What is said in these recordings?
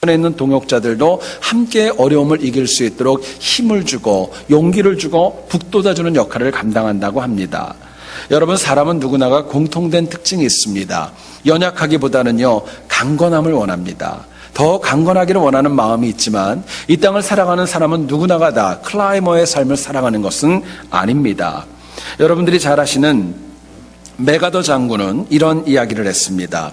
에 있는 동역자들도 함께 어려움을 이길 수 있도록 힘을 주고 용기를 주고 북돋아주는 역할을 감당한다고 합니다. 여러분, 사람은 누구나가 공통된 특징이 있습니다. 연약하기보다는요, 강건함을 원합니다. 더 강건하기를 원하는 마음이 있지만 이 땅을 살아가는 사람은 누구나가 다 클라이머의 삶을 살아가는 것은 아닙니다. 여러분들이 잘 아시는 메가더 장군은 이런 이야기를 했습니다.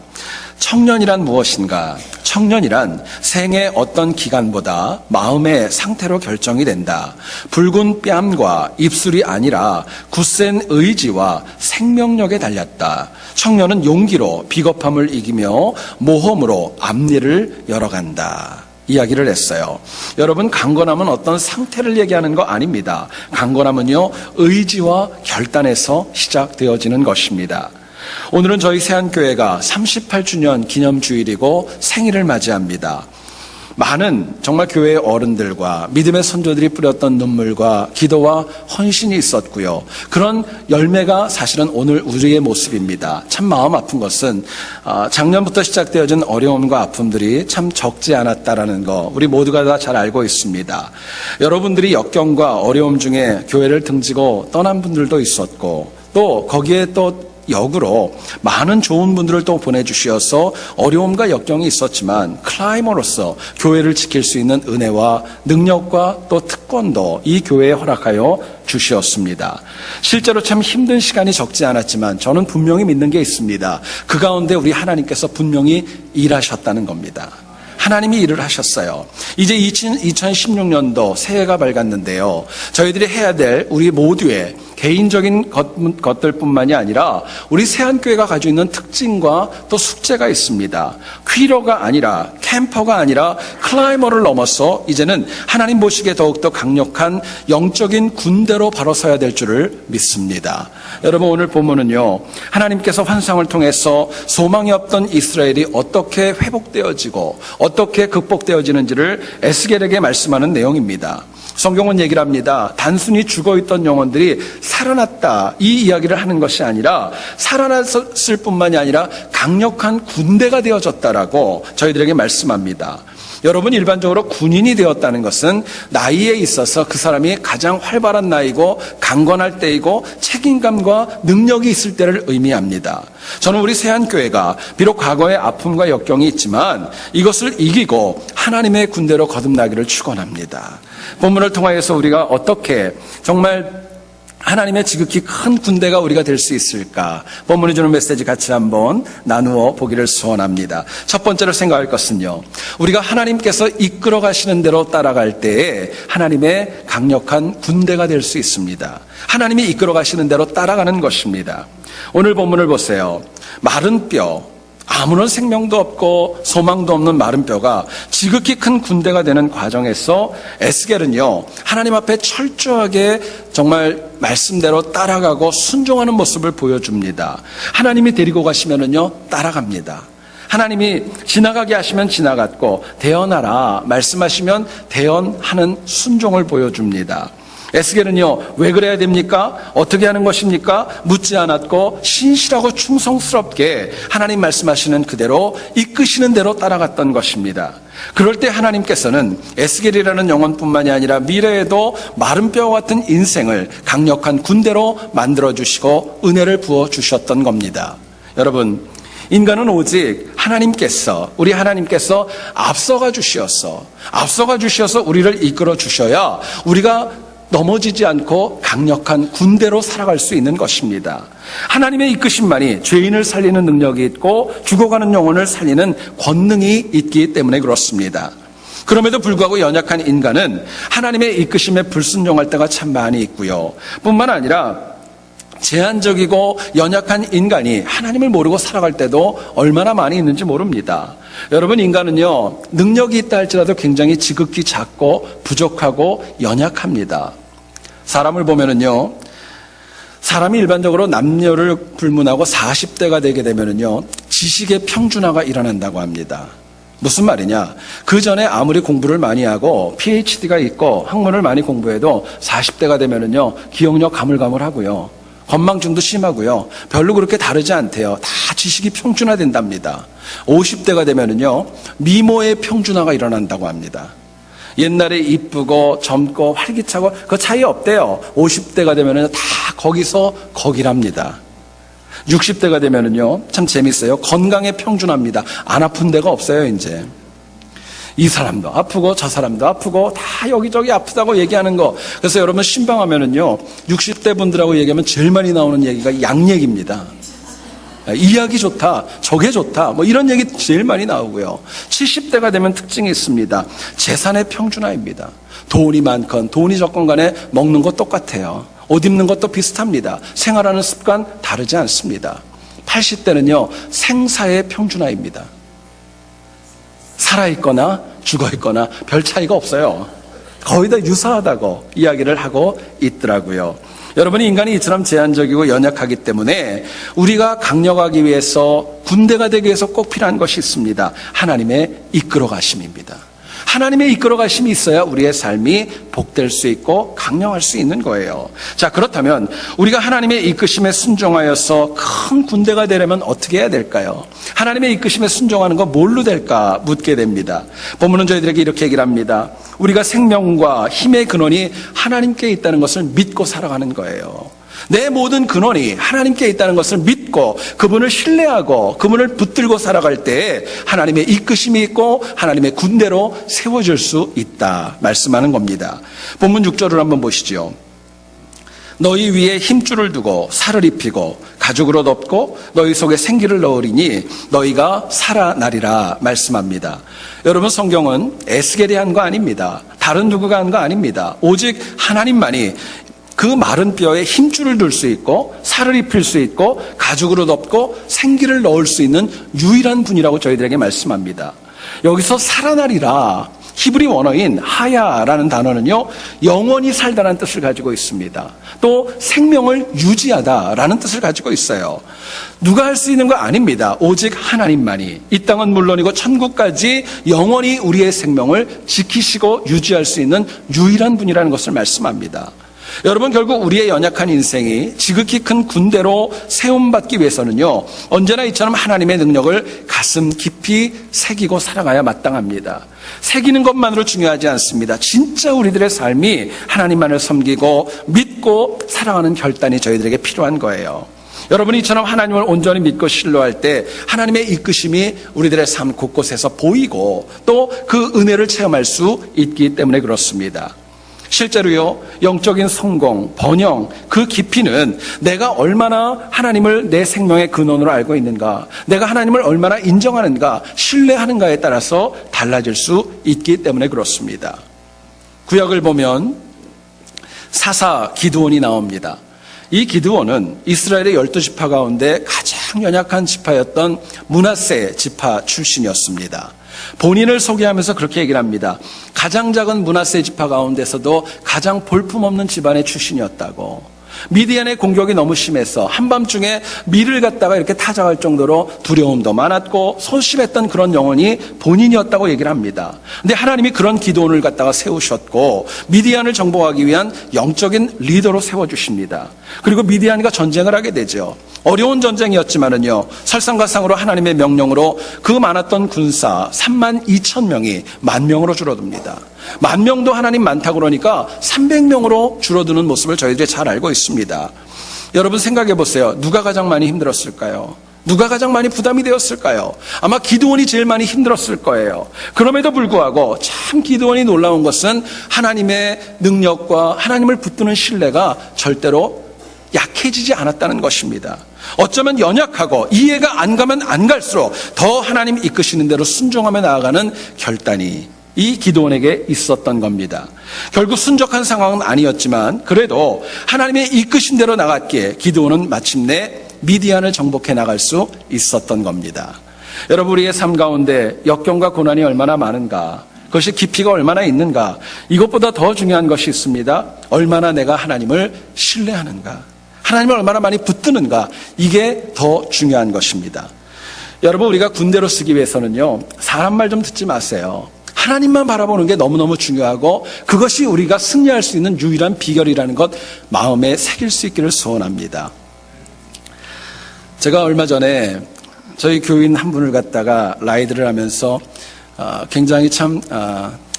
청년이란 무엇인가? 청년이란 생의 어떤 기간보다 마음의 상태로 결정이 된다. 붉은 뺨과 입술이 아니라 굳센 의지와 생명력에 달렸다. 청년은 용기로 비겁함을 이기며 모험으로 앞일을 열어간다. 이야기를 했어요. 여러분, 강건함은 어떤 상태를 얘기하는 거 아닙니다. 강건함은요, 의지와 결단에서 시작되어지는 것입니다. 오늘은 저희 세안교회가 38주년 기념주일이고 생일을 맞이합니다. 많은 정말 교회의 어른들과 믿음의 선조들이 뿌렸던 눈물과 기도와 헌신이 있었고요. 그런 열매가 사실은 오늘 우리의 모습입니다. 참 마음 아픈 것은 작년부터 시작되어진 어려움과 아픔들이 참 적지 않았다라는 거 우리 모두가 다 잘 알고 있습니다. 여러분들이 역경과 어려움 중에 교회를 등지고 떠난 분들도 있었고 또 거기에 또 역으로 많은 좋은 분들을 또 보내주셔서 어려움과 역경이 있었지만 클라이머로서 교회를 지킬 수 있는 은혜와 능력과 또 특권도 이 교회에 허락하여 주시었습니다. 실제로 참 힘든 시간이 적지 않았지만 저는 분명히 믿는 게 있습니다. 그 가운데 우리 하나님께서 분명히 일하셨다는 겁니다. 하나님이 일을 하셨어요. 이제 2016년도 새해가 밝았는데요. 저희들이 해야 될 우리 모두의 개인적인 것들뿐만이 아니라 우리 세안교회가 가지고 있는 특징과 또 숙제가 있습니다. 퀴러가 아니라 캠퍼가 아니라 클라이머를 넘어서 이제는 하나님 보시기에 더욱더 강력한 영적인 군대로 바로 서야 될 줄을 믿습니다. 여러분, 오늘 본문은요, 하나님께서 환상을 통해서 소망이 없던 이스라엘이 어떻게 회복되어지고 어떻게 극복되어지는지를 에스겔에게 말씀하는 내용입니다. 성경은 얘기를 합니다. 단순히 죽어있던 영혼들이 살아났다, 이 이야기를 하는 것이 아니라 살아났을 뿐만이 아니라 강력한 군대가 되어졌다라고 저희들에게 말씀합니다. 여러분, 일반적으로 군인이 되었다는 것은 나이에 있어서 그 사람이 가장 활발한 나이고 강건할 때이고 책임감과 능력이 있을 때를 의미합니다. 저는 우리 세안교회가 비록 과거의 아픔과 역경이 있지만 이것을 이기고 하나님의 군대로 거듭나기를 축원합니다. 본문을 통하여서 우리가 어떻게 정말 하나님의 지극히 큰 군대가 우리가 될 수 있을까? 본문이 주는 메시지 같이 한번 나누어 보기를 소원합니다. 첫 번째로 생각할 것은요, 우리가 하나님께서 이끌어 가시는 대로 따라갈 때에 하나님의 강력한 군대가 될 수 있습니다. 하나님이 이끌어 가시는 대로 따라가는 것입니다. 오늘 본문을 보세요. 마른 뼈, 아무런 생명도 없고 소망도 없는 마른 뼈가 지극히 큰 군대가 되는 과정에서 에스겔은요, 하나님 앞에 철저하게 정말 말씀대로 따라가고 순종하는 모습을 보여줍니다. 하나님이 데리고 가시면은요, 따라갑니다. 하나님이 지나가게 하시면 지나갔고 대언하라 말씀하시면 대언하는 순종을 보여줍니다. 에스겔은요, 왜 그래야 됩니까? 어떻게 하는 것입니까? 묻지 않았고 신실하고 충성스럽게 하나님 말씀하시는 그대로 이끄시는 대로 따라갔던 것입니다. 그럴 때 하나님께서는 에스겔이라는 영혼뿐만이 아니라 미래에도 마른 뼈와 같은 인생을 강력한 군대로 만들어주시고 은혜를 부어주셨던 겁니다. 여러분, 인간은 오직 하나님께서, 우리 하나님께서 앞서가 주셔서 우리를 이끌어 주셔야 우리가 넘어지지 않고 강력한 군대로 살아갈 수 있는 것입니다. 하나님의 이끄심만이 죄인을 살리는 능력이 있고 죽어가는 영혼을 살리는 권능이 있기 때문에 그렇습니다. 그럼에도 불구하고 연약한 인간은 하나님의 이끄심에 불순종할 때가 참 많이 있고요. 뿐만 아니라 제한적이고 연약한 인간이 하나님을 모르고 살아갈 때도 얼마나 많이 있는지 모릅니다. 여러분, 인간은요, 능력이 있다 할지라도 굉장히 지극히 작고 부족하고 연약합니다. 사람을 보면은요, 사람이 일반적으로 남녀를 불문하고 40대가 되게 되면은요, 지식의 평준화가 일어난다고 합니다. 무슨 말이냐? 그 전에 아무리 공부를 많이 하고 PhD가 있고 학문을 많이 공부해도 40대가 되면은요, 기억력 가물가물하고요, 건망증도 심하고요. 별로 그렇게 다르지 않대요. 다 지식이 평준화된답니다. 50대가 되면은요, 미모의 평준화가 일어난다고 합니다. 옛날에 이쁘고 젊고 활기차고 그 차이 없대요. 50대가 되면은 다 거기서 거기랍니다. 60대가 되면은요, 참 재밌어요. 건강에 평준합니다. 안 아픈 데가 없어요, 이제. 이 사람도 아프고 저 사람도 아프고 다 여기저기 아프다고 얘기하는 거. 그래서 여러분 신방하면은요, 60대 분들하고 얘기하면 제일 많이 나오는 얘기가 양 얘기입니다. 이 약이 좋다, 저게 좋다, 뭐 이런 얘기 제일 많이 나오고요. 70대가 되면 특징이 있습니다. 재산의 평준화입니다. 돈이 많건 돈이 적건 간에 먹는 거 똑같아요. 옷 입는 것도 비슷합니다. 생활하는 습관 다르지 않습니다. 80대는요, 생사의 평준화입니다. 살아있거나 죽어있거나 별 차이가 없어요. 거의 다 유사하다고 이야기를 하고 있더라고요. 여러분, 인간이 이처럼 제한적이고 연약하기 때문에 우리가 강력하기 위해서, 군대가 되기 위해서 꼭 필요한 것이 있습니다. 하나님의 이끌어 가심입니다. 하나님의 이끌어 가심이 있어야 우리의 삶이 복될 수 있고 강력할 수 있는 거예요. 자, 그렇다면 우리가 하나님의 이끄심에 순종하여서 큰 군대가 되려면 어떻게 해야 될까요? 하나님의 이끄심에 순종하는 거 뭘로 될까 묻게 됩니다. 본문은 저희들에게 이렇게 얘기를 합니다. 우리가 생명과 힘의 근원이 하나님께 있다는 것을 믿고 살아가는 거예요. 내 모든 근원이 하나님께 있다는 것을 믿고 그분을 신뢰하고 그분을 붙들고 살아갈 때 하나님의 이끄심이 있고 하나님의 군대로 세워질 수 있다 말씀하는 겁니다. 본문 6절을 한번 보시죠. 너희 위에 힘줄을 두고 살을 입히고 가죽으로 덮고 너희 속에 생기를 넣으리니 너희가 살아나리라 말씀합니다. 여러분, 성경은 에스겔이 한 거 아닙니다. 다른 누구가 한 거 아닙니다. 오직 하나님만이 그 마른 뼈에 힘줄을 둘 수 있고 살을 입힐 수 있고 가죽으로 덮고 생기를 넣을 수 있는 유일한 분이라고 저희들에게 말씀합니다. 여기서 살아나리라, 히브리 원어인 하야라는 단어는요, 영원히 살다라는 뜻을 가지고 있습니다. 또 생명을 유지하다라는 뜻을 가지고 있어요. 누가 할 수 있는 거 아닙니다. 오직 하나님만이, 이 땅은 물론이고 천국까지 영원히 우리의 생명을 지키시고 유지할 수 있는 유일한 분이라는 것을 말씀합니다. 여러분, 결국 우리의 연약한 인생이 지극히 큰 군대로 세움받기 위해서는요, 언제나 이처럼 하나님의 능력을 가슴 깊이 새기고 살아가야 마땅합니다. 새기는 것만으로 중요하지 않습니다. 진짜 우리들의 삶이 하나님만을 섬기고 믿고 살아가는 결단이 저희들에게 필요한 거예요. 여러분이 이처럼 하나님을 온전히 믿고 신뢰할 때 하나님의 이끄심이 우리들의 삶 곳곳에서 보이고 또 그 은혜를 체험할 수 있기 때문에 그렇습니다. 실제로요, 영적인 성공, 번영, 그 깊이는 내가 얼마나 하나님을 내 생명의 근원으로 알고 있는가, 내가 하나님을 얼마나 인정하는가, 신뢰하는가에 따라서 달라질 수 있기 때문에 그렇습니다. 구약을 보면 사사 기드온이 나옵니다. 이 기드온은 이스라엘의 12지파 가운데 가장 연약한 지파였던 므낫세 지파 출신이었습니다. 본인을 소개하면서 그렇게 얘기를 합니다. 가장 작은 므낫세 지파 가운데서도 가장 볼품없는 집안의 출신이었다고. 미디안의 공격이 너무 심해서 한밤중에 밀을 갖다가 이렇게 타작할 정도로 두려움도 많았고 소심했던 그런 영혼이 본인이었다고 얘기를 합니다. 근데 하나님이 그런 기드온을 갖다가 세우셨고 미디안을 정복하기 위한 영적인 리더로 세워주십니다. 그리고 미디안과 전쟁을 하게 되죠. 어려운 전쟁이었지만은요, 설상가상으로 하나님의 명령으로 그 많았던 군사 32,000명이 10,000명으로 줄어듭니다. 10,000명도 하나님 많다고 그러니까 300명으로 줄어드는 모습을 저희들이 잘 알고 있습니다. 여러분, 생각해 보세요. 누가 가장 많이 힘들었을까요? 누가 가장 많이 부담이 되었을까요? 아마 기드온이 제일 많이 힘들었을 거예요. 그럼에도 불구하고 참 기드온이 놀라운 것은 하나님의 능력과 하나님을 붙드는 신뢰가 절대로 약해지지 않았다는 것입니다. 어쩌면 연약하고 이해가 안 가면 안 갈수록 더 하나님 이끄시는 대로 순종하며 나아가는 결단이 이 기드온에게 있었던 겁니다. 결국 순적한 상황은 아니었지만 그래도 하나님의 이끄신 대로 나갔기에 기드온은 마침내 미디안을 정복해 나갈 수 있었던 겁니다. 여러분, 우리의 삶 가운데 역경과 고난이 얼마나 많은가, 그것이 깊이가 얼마나 있는가, 이것보다 더 중요한 것이 있습니다. 얼마나 내가 하나님을 신뢰하는가, 하나님을 얼마나 많이 붙드는가, 이게 더 중요한 것입니다. 여러분, 우리가 군대로 쓰기 위해서는요, 사람 말 좀 듣지 마세요. 하나님만 바라보는 게 너무너무 중요하고 그것이 우리가 승리할 수 있는 유일한 비결이라는 것 마음에 새길 수 있기를 소원합니다. 제가 얼마 전에 저희 교인 한 분을 갖다가 라이드를 하면서 굉장히 참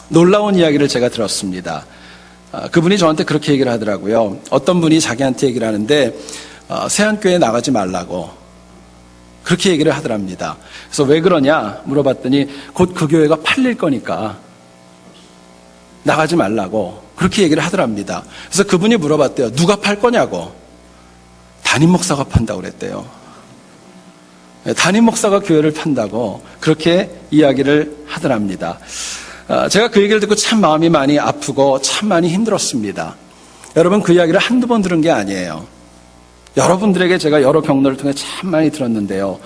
놀라운 이야기를 제가 들었습니다. 그분이 저한테 그렇게 얘기를 하더라고요. 어떤 분이 자기한테 얘기를 하는데 세안교회에 나가지 말라고 그렇게 얘기를 하더랍니다. 그래서 왜 그러냐 물어봤더니 곧 그 교회가 팔릴 거니까 나가지 말라고 그렇게 얘기를 하더랍니다. 그래서 그분이 물어봤대요. 누가 팔 거냐고. 담임 목사가 판다고 그랬대요. 담임 목사가 교회를 판다고 그렇게 이야기를 하더랍니다. 제가 그 얘기를 듣고 참 마음이 많이 아프고 참 많이 힘들었습니다. 여러분 그 이야기를 한두 번 들은 게 아니에요. 여러분들에게 제가 여러 경로를 통해 참 많이 들었는데요.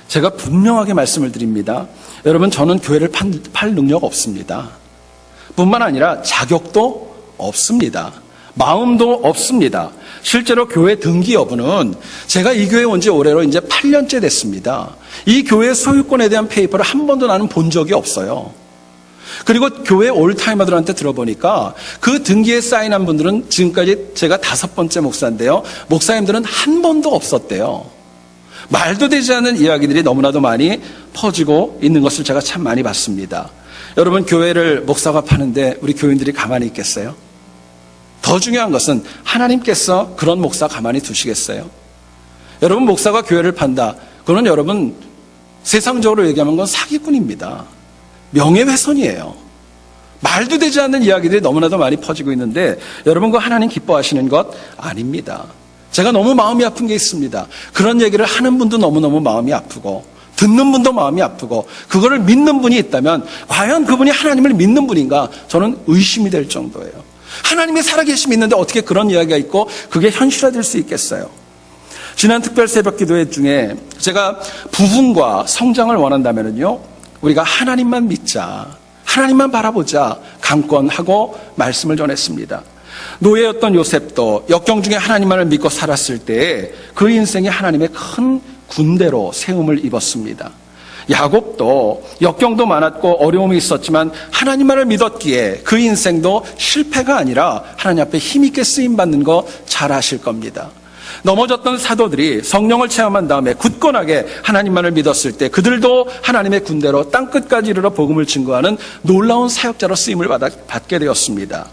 제가 분명하게 말씀을 드립니다. 여러분 저는 교회를 팔 능력 없습니다. 뿐만 아니라 자격도 없습니다. 마음도 없습니다. 실제로 교회 등기 여부는 제가 이 교회에 온 지 올해로 이제 8년째 됐습니다. 이 교회 소유권에 대한 페이퍼를 한 번도 나는 본 적이 없어요. 그리고 교회 올타이머들한테 들어보니까 그 등기에 사인한 분들은 지금까지 제가 5번째 목사인데요. 목사님들은 한 번도 없었대요. 말도 되지 않는 이야기들이 너무나도 많이 퍼지고 있는 것을 제가 참 많이 봤습니다. 여러분 교회를 목사가 파는데 우리 교인들이 가만히 있겠어요? 더 중요한 것은 하나님께서 그런 목사 가만히 두시겠어요? 여러분 목사가 교회를 판다. 그건 여러분 세상적으로 얘기하면 건 사기꾼입니다. 명예훼손이에요. 말도 되지 않는 이야기들이 너무나도 많이 퍼지고 있는데 여러분 그 하나님 기뻐하시는 것 아닙니다. 제가 너무 마음이 아픈 게 있습니다. 그런 얘기를 하는 분도 너무너무 마음이 아프고 듣는 분도 마음이 아프고 그거를 믿는 분이 있다면 과연 그분이 하나님을 믿는 분인가 저는 의심이 될 정도예요. 하나님이 살아계심이 있는데 어떻게 그런 이야기가 있고 그게 현실화될 수 있겠어요? 지난 특별 새벽 기도회 중에 제가 부흥과 성장을 원한다면요 우리가 하나님만 믿자, 하나님만 바라보자 강권하고 말씀을 전했습니다. 노예였던 요셉도 역경 중에 하나님만을 믿고 살았을 때 그 인생이 하나님의 큰 군대로 세움을 입었습니다. 야곱도 역경도 많았고 어려움이 있었지만 하나님만을 믿었기에 그 인생도 실패가 아니라 하나님 앞에 힘있게 쓰임받는 거 잘 아실 겁니다. 넘어졌던 사도들이 성령을 체험한 다음에 굳건하게 하나님만을 믿었을 때 그들도 하나님의 군대로 땅끝까지 이르러 복음을 증거하는 놀라운 사역자로 쓰임을 받게 되었습니다.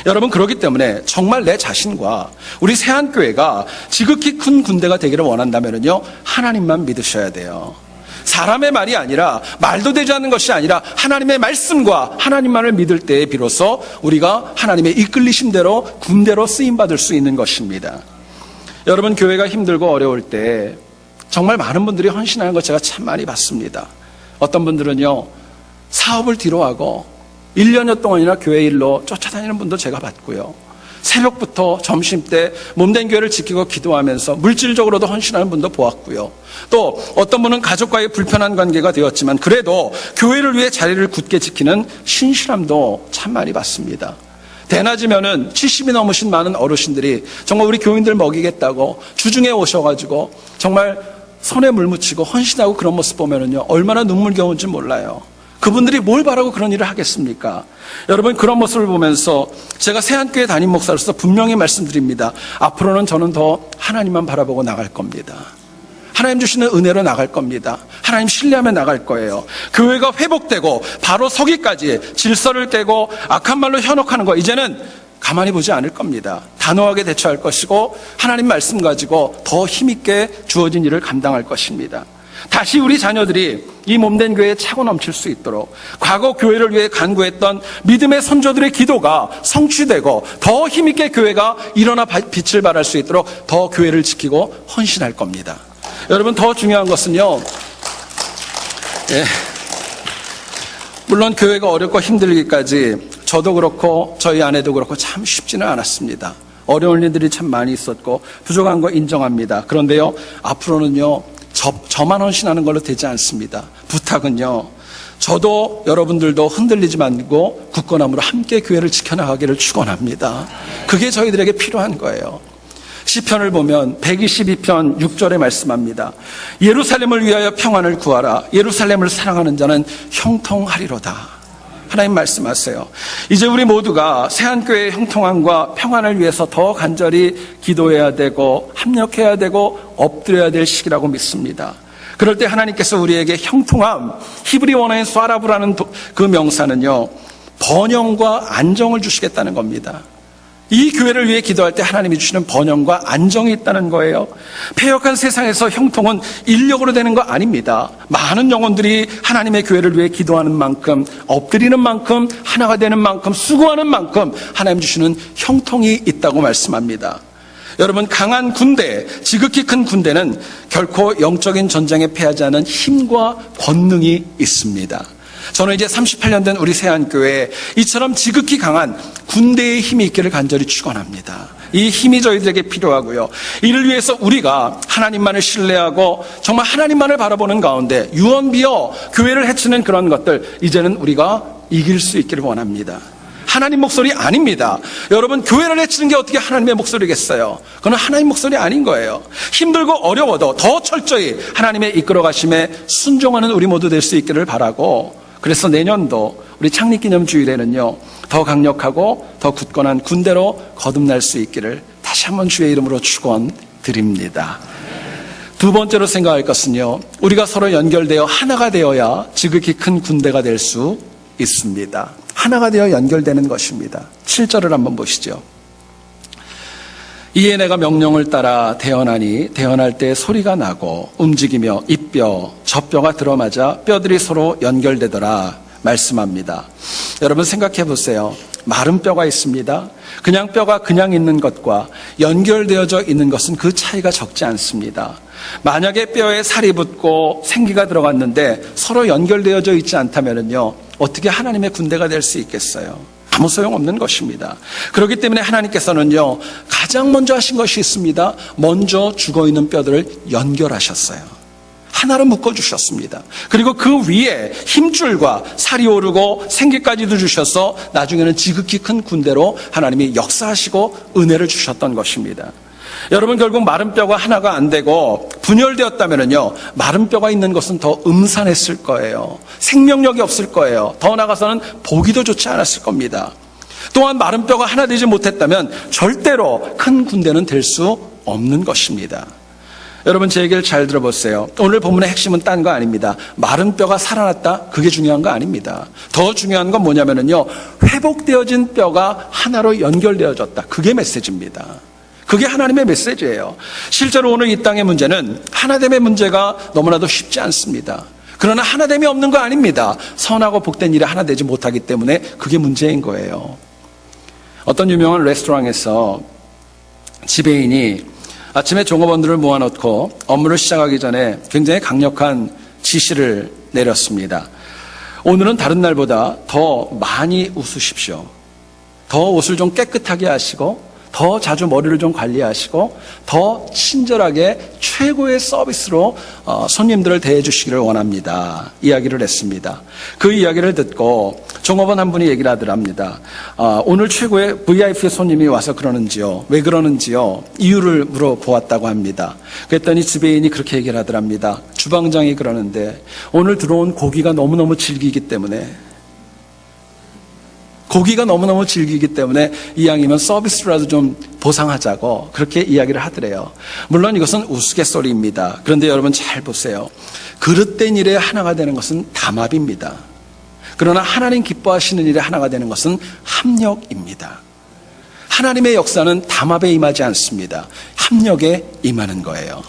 여러분 그렇기 때문에 정말 내 자신과 우리 세안교회가 지극히 큰 군대가 되기를 원한다면요 하나님만 믿으셔야 돼요. 사람의 말이 아니라 말도 되지 않는 것이 아니라 하나님의 말씀과 하나님만을 믿을 때에 비로소 우리가 하나님의 이끌리심대로 군대로 쓰임받을 수 있는 것입니다. 여러분 교회가 힘들고 어려울 때 정말 많은 분들이 헌신하는 것 제가 참 많이 봤습니다. 어떤 분들은요 사업을 뒤로하고 1년여 동안이나 교회 일로 쫓아다니는 분도 제가 봤고요. 새벽부터 점심때 몸된 교회를 지키고 기도하면서 물질적으로도 헌신하는 분도 보았고요. 또 어떤 분은 가족과의 불편한 관계가 되었지만 그래도 교회를 위해 자리를 굳게 지키는 신실함도 참 많이 봤습니다. 대낮이면은 70이 넘으신 많은 어르신들이 정말 우리 교인들 먹이겠다고 주중에 오셔가지고 정말 손에 물 묻히고 헌신하고 그런 모습 보면은요 얼마나 눈물겨운지 몰라요. 그분들이 뭘 바라고 그런 일을 하겠습니까? 여러분 그런 모습을 보면서 제가 세안교회 담임 목사로서 분명히 말씀드립니다. 앞으로는 저는 더 하나님만 바라보고 나갈 겁니다. 하나님 주시는 은혜로 나갈 겁니다. 하나님 신뢰하며 나갈 거예요. 교회가 회복되고 바로 서기까지 질서를 깨고 악한 말로 현혹하는 거 이제는 가만히 보지 않을 겁니다. 단호하게 대처할 것이고 하나님 말씀 가지고 더 힘있게 주어진 일을 감당할 것입니다. 다시 우리 자녀들이 이 몸된 교회에 차고 넘칠 수 있도록 과거 교회를 위해 간구했던 믿음의 선조들의 기도가 성취되고 더 힘있게 교회가 일어나 빛을 발할 수 있도록 더 교회를 지키고 헌신할 겁니다. 여러분 더 중요한 것은요 물론 교회가 어렵고 힘들기까지 저도 그렇고 저희 아내도 그렇고 참 쉽지는 않았습니다. 어려운 일들이 참 많이 있었고 부족한 거 인정합니다. 그런데요 앞으로는요 저만 헌신하는 걸로 되지 않습니다. 부탁은요 저도 여러분들도 흔들리지 말고 굳건함으로 함께 교회를 지켜나가기를 축원합니다. 그게 저희들에게 필요한 거예요. 시편을 보면 122편 6절에 말씀합니다. 예루살렘을 위하여 평안을 구하라. 예루살렘을 사랑하는 자는 형통하리로다. 하나님 말씀하세요. 이제 우리 모두가 새한교회의 형통함과 평안을 위해서 더 간절히 기도해야 되고 합력해야 되고 엎드려야 될 시기라고 믿습니다. 그럴 때 하나님께서 우리에게 형통함, 히브리 원어인 쏴라브라는 그 명사는요, 번영과 안정을 주시겠다는 겁니다. 이 교회를 위해 기도할 때 하나님이 주시는 번영과 안정이 있다는 거예요. 패역한 세상에서 형통은 인력으로 되는 거 아닙니다. 많은 영혼들이 하나님의 교회를 위해 기도하는 만큼, 엎드리는 만큼, 하나가 되는 만큼, 수고하는 만큼 하나님 주시는 형통이 있다고 말씀합니다. 여러분, 강한 군대, 지극히 큰 군대는 결코 영적인 전쟁에 패하지 않은 힘과 권능이 있습니다. 저는 이제 38년 된 우리 새한교회에 이처럼 지극히 강한 군대의 힘이 있기를 간절히 축원합니다. 이 힘이 저희들에게 필요하고요. 이를 위해서 우리가 하나님만을 신뢰하고 정말 하나님만을 바라보는 가운데 유언비어 교회를 해치는 그런 것들 이제는 우리가 이길 수 있기를 원합니다. 하나님 목소리 아닙니다. 여러분, 교회를 해치는 게 어떻게 하나님의 목소리겠어요? 그건 하나님 목소리 아닌 거예요. 힘들고 어려워도 더 철저히 하나님의 이끌어 가심에 순종하는 우리 모두 될 수 있기를 바라고, 그래서 내년도 우리 창립기념주일에는요, 더 강력하고 더 굳건한 군대로 거듭날 수 있기를 다시 한번 주의 이름으로 축원드립니다. 두 번째로 생각할 것은요, 우리가 서로 연결되어 하나가 되어야 지극히 큰 군대가 될 수 있습니다. 하나가 되어 연결되는 것입니다. 7절을 한번 보시죠. 이에 내가 명령을 따라 대언하니 대언할 때 소리가 나고 움직이며 이뼈 젖뼈가 들어맞아 뼈들이 서로 연결되더라 말씀합니다. 여러분 생각해 보세요. 마른 뼈가 있습니다. 그냥 뼈가 그냥 있는 것과 연결되어져 있는 것은 그 차이가 적지 않습니다. 만약에 뼈에 살이 붙고 생기가 들어갔는데 서로 연결되어져 있지 않다면요, 어떻게 하나님의 군대가 될 수 있겠어요? 아무 소용없는 것입니다. 그렇기 때문에 하나님께서는요, 가장 먼저 하신 것이 있습니다. 먼저 죽어있는 뼈들을 연결하셨어요. 하나로 묶어주셨습니다. 그리고 그 위에 힘줄과 살이 오르고 생기까지도 주셔서 나중에는 지극히 큰 군대로 하나님이 역사하시고 은혜를 주셨던 것입니다. 여러분, 결국 마른 뼈가 하나가 안 되고 분열되었다면요, 마른 뼈가 있는 것은 더 음산했을 거예요. 생명력이 없을 거예요. 더 나아가서는 보기도 좋지 않았을 겁니다. 또한 마른 뼈가 하나 되지 못했다면 절대로 큰 군대는 될 수 없는 것입니다. 여러분, 제 얘기를 잘 들어보세요. 오늘 본문의 핵심은 딴 거 아닙니다. 마른 뼈가 살아났다, 그게 중요한 거 아닙니다. 더 중요한 건 뭐냐면요, 회복되어진 뼈가 하나로 연결되어졌다, 그게 메시지입니다. 그게 하나님의 메시지예요. 실제로 오늘 이 땅의 문제는 하나됨의 문제가 너무나도 쉽지 않습니다. 그러나 하나됨이 없는 거 아닙니다. 선하고 복된 일에 하나 되지 못하기 때문에 그게 문제인 거예요. 어떤 유명한 레스토랑에서 지배인이 아침에 종업원들을 모아놓고 업무를 시작하기 전에 굉장히 강력한 지시를 내렸습니다. 오늘은 다른 날보다 더 많이 웃으십시오. 더 옷을 좀 깨끗하게 하시고 더 자주 머리를 좀 관리하시고 더 친절하게 최고의 서비스로 손님들을 대해 주시기를 원합니다. 이야기를 했습니다. 그 이야기를 듣고 종업원 한 분이 얘기를 하더랍니다. 오늘 최고의 VIP 손님이 와서 그러는지요, 왜 그러는지요, 이유를 물어보았다고 합니다. 그랬더니 지배인이 그렇게 얘기를 하더랍니다. 주방장이 그러는데 오늘 들어온 고기가 너무너무 질기기 때문에 이왕이면 서비스라도 좀 보상하자고 그렇게 이야기를 하더래요. 물론 이것은 우스갯소리입니다. 그런데 여러분 잘 보세요. 그릇된 일에 하나가 되는 것은 담합입니다. 그러나 하나님 기뻐하시는 일에 하나가 되는 것은 합력입니다. 하나님의 역사는 담합에 임하지 않습니다. 합력에 임하는 거예요.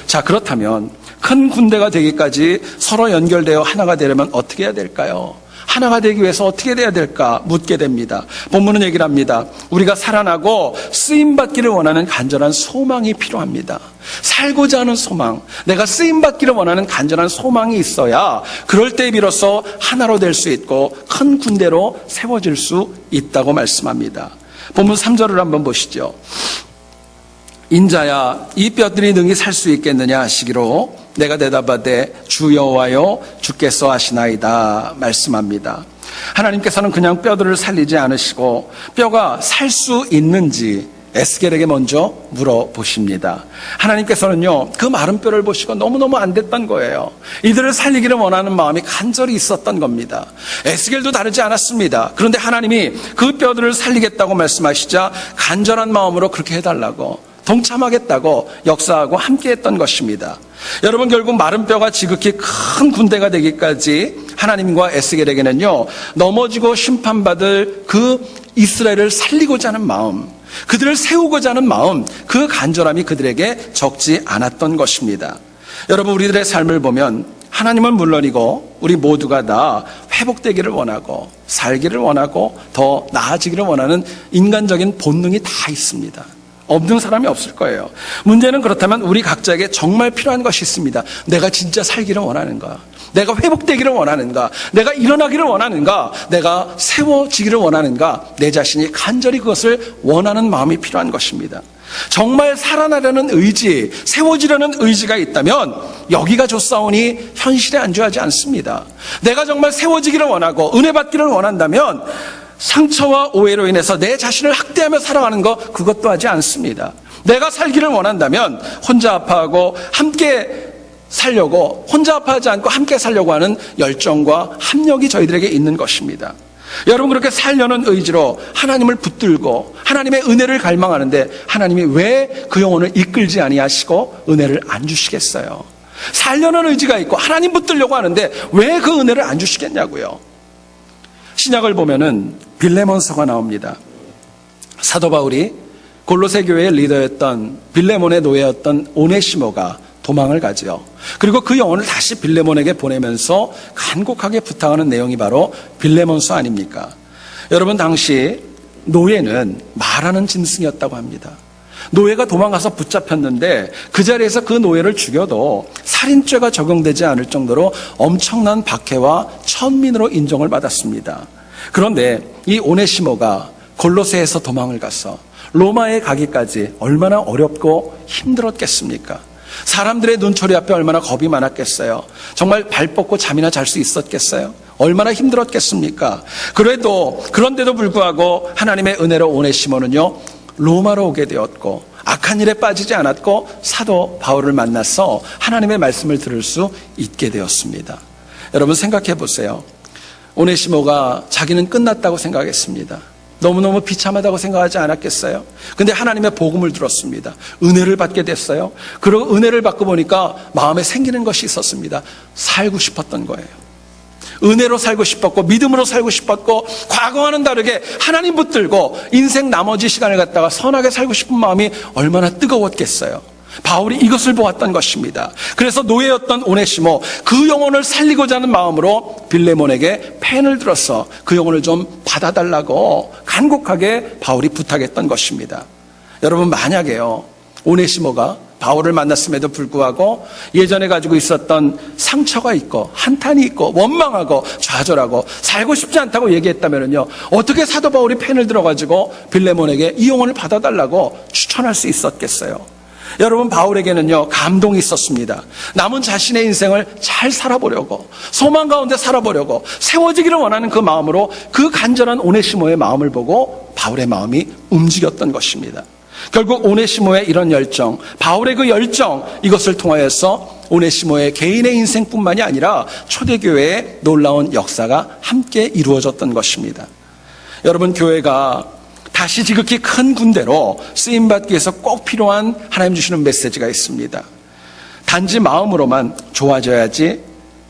자, 그렇다면 큰 군대가 되기까지 서로 연결되어 하나가 되려면 어떻게 해야 될까요? 하나가 되기 위해서 어떻게 돼야 될까 묻게 됩니다. 본문은 얘기를 합니다. 우리가 살아나고 쓰임받기를 원하는 간절한 소망이 필요합니다. 살고자 하는 소망, 내가 쓰임받기를 원하는 간절한 소망이 있어야 그럴 때 비로소 하나로 될 수 있고 큰 군대로 세워질 수 있다고 말씀합니다. 본문 3절을 한번 보시죠. 인자야, 이 뼈들이 능히 살 수 있겠느냐 하시기로 내가 대답하되 주 여호와여 주께서 하시나이다 말씀합니다. 하나님께서는 그냥 뼈들을 살리지 않으시고 뼈가 살 수 있는지에 에스겔에게 먼저 물어보십니다. 하나님께서는요, 그 마른 뼈를 보시고 너무너무 안 됐던 거예요. 이들을 살리기를 원하는 마음이 간절히 있었던 겁니다. 에스겔도 다르지 않았습니다. 그런데 하나님이 그 뼈들을 살리겠다고 말씀하시자 간절한 마음으로 그렇게 해달라고, 동참하겠다고 역사하고 함께했던 것입니다. 여러분, 결국 마른 뼈가 지극히 큰 군대가 되기까지 하나님과 에스겔에게는요, 넘어지고 심판받을 그 이스라엘을 살리고자 하는 마음, 그들을 세우고자 하는 마음, 그 간절함이 그들에게 적지 않았던 것입니다. 여러분, 우리들의 삶을 보면 하나님은 물론이고 우리 모두가 다 회복되기를 원하고 살기를 원하고 더 나아지기를 원하는 인간적인 본능이 다 있습니다. 없는 사람이 없을 거예요. 문제는 그렇다면 우리 각자에게 정말 필요한 것이 있습니다. 내가 진짜 살기를 원하는가? 내가 회복되기를 원하는가? 내가 일어나기를 원하는가? 내가 세워지기를 원하는가? 내 자신이 간절히 그것을 원하는 마음이 필요한 것입니다. 정말 살아나려는 의지, 세워지려는 의지가 있다면 여기가 좋사오니 현실에 안주하지 않습니다. 내가 정말 세워지기를 원하고 은혜 받기를 원한다면 상처와 오해로 인해서 내 자신을 학대하며 살아가는 것, 그것도 하지 않습니다. 내가 살기를 원한다면 혼자 아파하고 함께 살려고, 혼자 아파하지 않고 함께 살려고 하는 열정과 합력이 저희들에게 있는 것입니다. 여러분, 그렇게 살려는 의지로 하나님을 붙들고 하나님의 은혜를 갈망하는데 하나님이 왜 그 영혼을 이끌지 아니하시고 은혜를 안 주시겠어요? 살려는 의지가 있고 하나님 붙들려고 하는데 왜 그 은혜를 안 주시겠냐고요. 신약을 보면은 빌레몬서가 나옵니다. 사도 바울이 골로새 교회의 리더였던 빌레몬의 노예였던 오네시모가 도망을 가지요. 그리고 그 영혼을 다시 빌레몬에게 보내면서 간곡하게 부탁하는 내용이 바로 빌레몬서 아닙니까? 여러분, 당시 노예는 말하는 짐승이었다고 합니다. 노예가 도망가서 붙잡혔는데 그 자리에서 그 노예를 죽여도 살인죄가 적용되지 않을 정도로 엄청난 박해와 천민으로 인정을 받았습니다. 그런데 이 오네시모가 골로새에서 도망을 가서 로마에 가기까지 얼마나 어렵고 힘들었겠습니까? 사람들의 눈초리 앞에 얼마나 겁이 많았겠어요? 정말 발 뻗고 잠이나 잘 수 있었겠어요? 얼마나 힘들었겠습니까? 그런데도 불구하고 하나님의 은혜로 오네시모는요, 로마로 오게 되었고 악한 일에 빠지지 않았고 사도 바울을 만나서 하나님의 말씀을 들을 수 있게 되었습니다. 여러분, 생각해 보세요. 오네시모가 자기는 끝났다고 생각했습니다. 너무너무 비참하다고 생각하지 않았겠어요? 근데 하나님의 복음을 들었습니다. 은혜를 받게 됐어요. 그리고 은혜를 받고 보니까 마음에 생기는 것이 있었습니다. 살고 싶었던 거예요. 은혜로 살고 싶었고 믿음으로 살고 싶었고 과거와는 다르게 하나님 붙들고 인생 나머지 시간을 갖다가 선하게 살고 싶은 마음이 얼마나 뜨거웠겠어요. 바울이 이것을 보았던 것입니다. 그래서 노예였던 오네시모, 그 영혼을 살리고자 하는 마음으로 빌레몬에게 펜을 들어서 그 영혼을 좀 받아달라고 간곡하게 바울이 부탁했던 것입니다. 여러분, 만약에요, 오네시모가 바울을 만났음에도 불구하고 예전에 가지고 있었던 상처가 있고 한탄이 있고 원망하고 좌절하고 살고 싶지 않다고 얘기했다면요, 어떻게 사도 바울이 펜을 들어가지고 빌레몬에게 이 영혼을 받아달라고 추천할 수 있었겠어요? 여러분, 바울에게는요, 감동이 있었습니다. 남은 자신의 인생을 잘 살아보려고, 소망 가운데 살아보려고 세워지기를 원하는 그 마음으로 그 간절한 오네시모의 마음을 보고 바울의 마음이 움직였던 것입니다. 결국 오네시모의 이런 열정, 바울의 그 열정, 이것을 통하여서 오네시모의 개인의 인생뿐만이 아니라 초대교회의 놀라운 역사가 함께 이루어졌던 것입니다. 여러분, 교회가 다시 지극히 큰 군대로 쓰임받기 위해서 꼭 필요한 하나님 주시는 메시지가 있습니다. 단지 마음으로만 좋아져야지,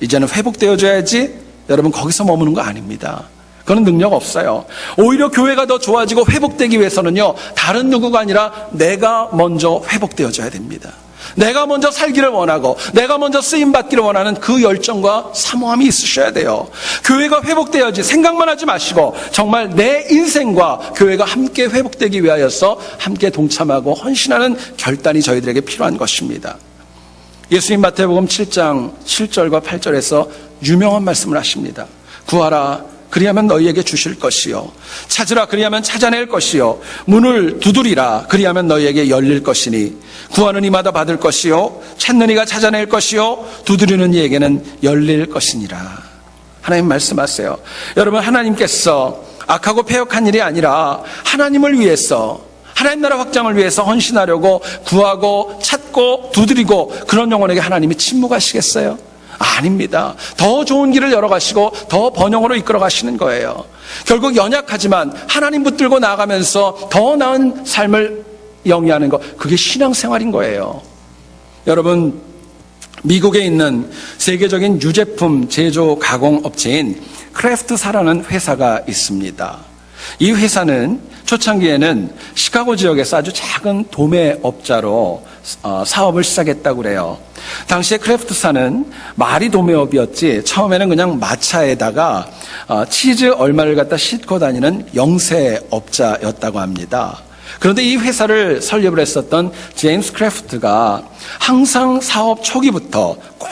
이제는 회복되어져야지, 여러분, 거기서 머무는 거 아닙니다. 그건 능력 없어요. 오히려 교회가 더 좋아지고 회복되기 위해서는요, 다른 누구가 아니라 내가 먼저 회복되어져야 됩니다. 내가 먼저 살기를 원하고 내가 먼저 쓰임받기를 원하는 그 열정과 사모함이 있으셔야 돼요. 교회가 회복되어야지 생각만 하지 마시고 정말 내 인생과 교회가 함께 회복되기 위하여서 함께 동참하고 헌신하는 결단이 저희들에게 필요한 것입니다. 예수님 마태복음 7장 7절과 8절에서 유명한 말씀을 하십니다. 구하라, 그리하면 너희에게 주실 것이요, 찾으라, 그리하면 찾아낼 것이요, 문을 두드리라, 그리하면 너희에게 열릴 것이니, 구하는 이마다 받을 것이요, 찾는 이가 찾아낼 것이요, 두드리는 이에게는 열릴 것이니라. 하나님 말씀하세요. 여러분, 하나님께서 악하고 패역한 일이 아니라 하나님을 위해서, 하나님 나라 확장을 위해서 헌신하려고 구하고 찾고 두드리고 그런 영혼에게 하나님이 침묵하시겠어요? 아닙니다. 더 좋은 길을 열어가시고 더 번영으로 이끌어 가시는 거예요. 결국 연약하지만 하나님 붙들고 나아가면서 더 나은 삶을 영위하는 것, 그게 신앙생활인 거예요. 여러분, 미국에 있는 세계적인 유제품 제조 가공 업체인 크래프트사라는 회사가 있습니다. 이 회사는 초창기에는 시카고 지역에서 아주 작은 도매업자로 사업을 시작했다고 그래요. 당시에 크래프트사는 말이 도매업이었지 처음에는 그냥 마차에다가 치즈 얼마를 갖다 싣고 다니는 영세업자였다고 합니다. 그런데 이 회사를 설립을 했었던 제임스 크래프트가 항상 사업 초기부터 꼭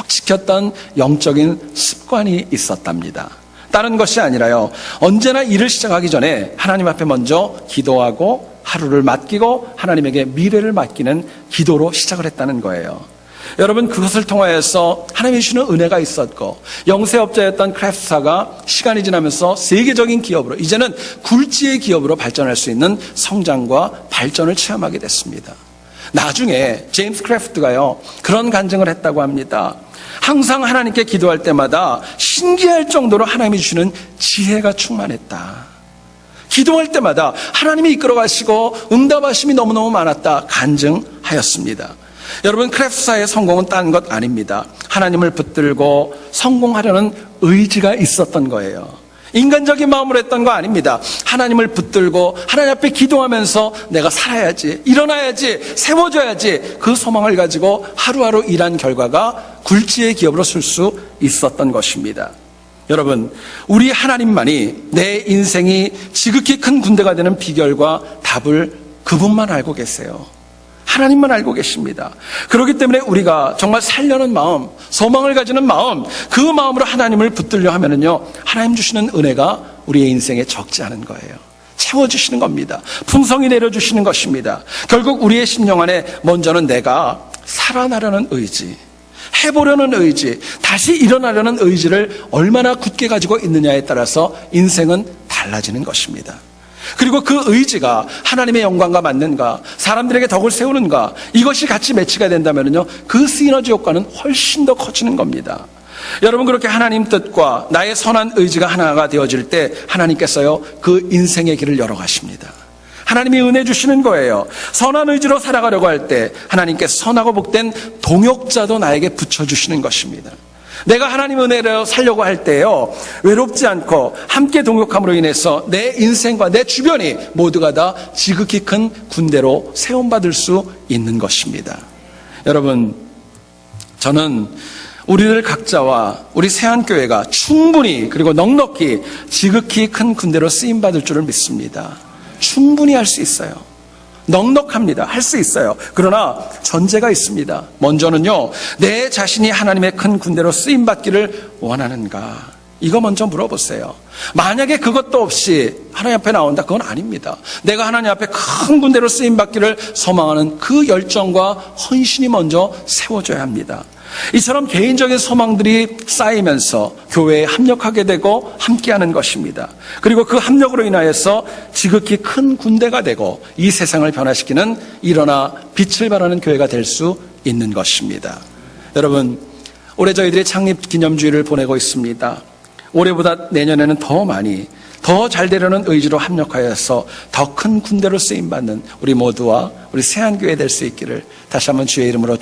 지켰던 영적인 습관이 있었답니다. 다른 것이 아니라요, 언제나 일을 시작하기 전에 하나님 앞에 먼저 기도하고 하루를 맡기고 하나님에게 미래를 맡기는 기도로 시작을 했다는 거예요. 여러분, 그것을 통하여서 하나님이 주시는 은혜가 있었고 영세업자였던 크래프트사가 시간이 지나면서 세계적인 기업으로, 이제는 굴지의 기업으로 발전할 수 있는 성장과 발전을 체험하게 됐습니다. 나중에 제임스 크래프트가요, 그런 간증을 했다고 합니다. 항상 하나님께 기도할 때마다 신기할 정도로 하나님이 주시는 지혜가 충만했다. 기도할 때마다 하나님이 이끌어 가시고 응답하심이 너무너무 많았다 간증하였습니다. 여러분, 크래프트사의 성공은 딴 것 아닙니다. 하나님을 붙들고 성공하려는 의지가 있었던 거예요. 인간적인 마음으로 했던 거 아닙니다. 하나님을 붙들고 하나님 앞에 기도하면서 내가 살아야지, 일어나야지, 세워져야지, 그 소망을 가지고 하루하루 일한 결과가 굴지의 기업으로 쓸 수 있었던 것입니다. 여러분, 우리 하나님만이 내 인생이 지극히 큰 군대가 되는 비결과 답을 그분만 알고 계세요. 하나님만 알고 계십니다. 그렇기 때문에 우리가 정말 살려는 마음, 소망을 가지는 마음, 그 마음으로 하나님을 붙들려 하면은요, 하나님 주시는 은혜가 우리의 인생에 적지 않은 거예요. 채워주시는 겁니다. 풍성히 내려주시는 것입니다. 결국 우리의 심령 안에 먼저는 내가 살아나려는 의지, 해보려는 의지, 다시 일어나려는 의지를 얼마나 굳게 가지고 있느냐에 따라서 인생은 달라지는 것입니다. 그리고 그 의지가 하나님의 영광과 맞는가, 사람들에게 덕을 세우는가, 이것이 같이 매치가 된다면요, 그 시너지 효과는 훨씬 더 커지는 겁니다. 여러분, 그렇게 하나님 뜻과 나의 선한 의지가 하나가 되어질 때 하나님께서요, 그 인생의 길을 열어가십니다. 하나님이 은혜 주시는 거예요. 선한 의지로 살아가려고 할 때 하나님께서 선하고 복된 동역자도 나에게 붙여주시는 것입니다. 내가 하나님 은혜로 살려고 할 때요, 외롭지 않고 함께 동역함으로 인해서 내 인생과 내 주변이 모두가 다 지극히 큰 군대로 세움받을 수 있는 것입니다. 여러분, 저는 우리들 각자와 우리 세안교회가 충분히 그리고 넉넉히 지극히 큰 군대로 쓰임받을 줄을 믿습니다. 충분히 할 수 있어요. 넉넉합니다. 할 수 있어요. 그러나 전제가 있습니다. 먼저는요, 내 자신이 하나님의 큰 군대로 쓰임받기를 원하는가, 이거 먼저 물어보세요. 만약에 그것도 없이 하나님 앞에 나온다, 그건 아닙니다. 내가 하나님 앞에 큰 군대로 쓰임받기를 소망하는 그 열정과 헌신이 먼저 세워져야 합니다. 이처럼 개인적인 소망들이 쌓이면서 교회에 합력하게 되고 함께하는 것입니다. 그리고 그 합력으로 인하여서 지극히 큰 군대가 되고 이 세상을 변화시키는 일어나 빛을 발하는 교회가 될 수 있는 것입니다. 여러분, 올해 저희들이 창립기념주일을 보내고 있습니다. 올해보다 내년에는 더 많이, 더 잘 되려는 의지로 합력하여서 더 큰 군대로 쓰임받는 우리 모두와 우리 세안교회 될 수 있기를 다시 한번 주의 이름으로